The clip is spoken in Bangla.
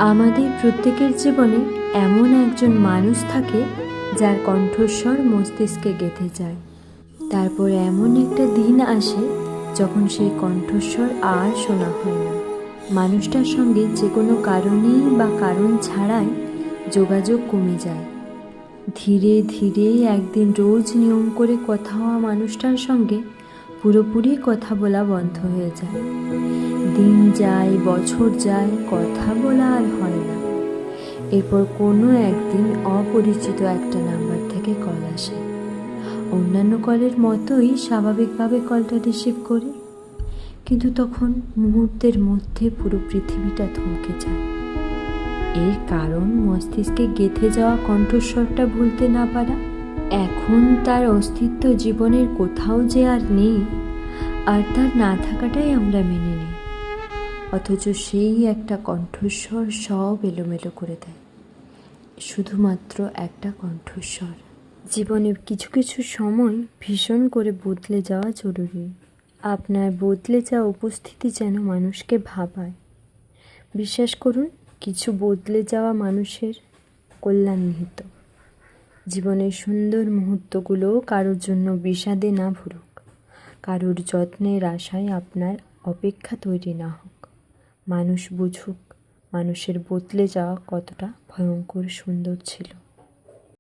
আমাদের প্রত্যেকের জীবনে এমন একজন মানুষ থাকে যার কণ্ঠস্বর মস্তিষ্কে গেঁথে যায়। তারপর এমন একটা দিন আসে যখন সেই কণ্ঠস্বর আর শোনা হয় না। মানুষটার সঙ্গে যে কোনো কারণেই বা কারণ ছাড়াই যোগাযোগ কমে যায়। ধীরে ধীরে একদিন রোজ নিয়ম করে কথা হওয়া মানুষটার সঙ্গে পুরোপুরি কথা বলা বন্ধ হয়ে যায়। দিন যায়, বছর যায়, কথা বলা আর হয় না। এরপর কোনো একদিন অপরিচিত একটা নাম্বার থেকে কল আসে। অন্যান্য কলের মতোই স্বাভাবিকভাবে কলটা রিসিভ করি, কিন্তু তখন মুহূর্তের মধ্যে পুরো পৃথিবীটা থমকে যায়। এর কারণ মস্তিষ্কে গেঁথে যাওয়া কণ্ঠস্বরটা ভুলতে না পারা। এখন তার অস্তিত্ব জীবনের কোথাও যে আর নেই, আর তার না থাকাটাই আমরা মেনে নিই। অথচ সেই একটা কণ্ঠস্বর সব এলোমেলো করে দেয়। শুধুমাত্র একটা কণ্ঠস্বর। জীবনে কিছু কিছু সময় ভীষণ করে বদলে যাওয়া জরুরি। আপনার বদলে যাওয়া উপস্থিতি যেন মানুষকে ভাবায়। বিশ্বাস করুন, কিছু বদলে যাওয়া মানুষের কল্যাণ নিহিত। জীবনের সুন্দর মুহূর্তগুলো কারোর জন্য বিষাদে না ভরুক, কারোর যত্নের আশায় আপনার অপেক্ষা তৈরি না হোক। মানুষ বুঝুক মানুষের বদলে যাওয়া কতটা ভয়ঙ্কর সুন্দর ছিল।